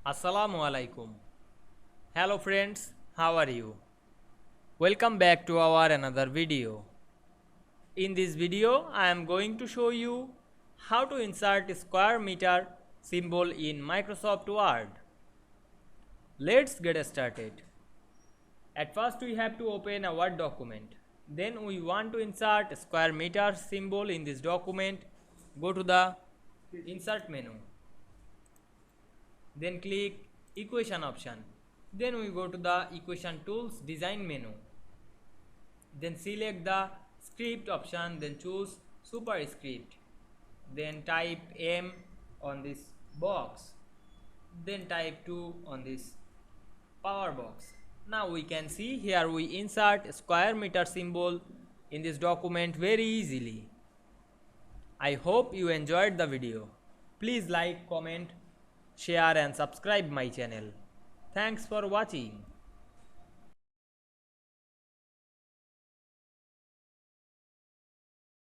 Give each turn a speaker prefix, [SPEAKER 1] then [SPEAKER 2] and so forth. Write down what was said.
[SPEAKER 1] Assalamu Walaikum. Hello friends, how are you? Welcome back to our another video. In this video, I am going to show you how to insert square meter symbol in Microsoft Word. Let's get started. At first, we have to open a Word document. Then we want to insert square meter symbol in this document. Go to the Insert menu. Then click Equation option. Then we go to the Equation Tools Design menu. Then select the Script option. Then choose Superscript. Then type M on this box. Then type 2 on this power box. Now we can see here we insert square meter symbol in this document very easily. I hope you enjoyed the video. Please like, comment, share and subscribe my channel. Thanks for watching.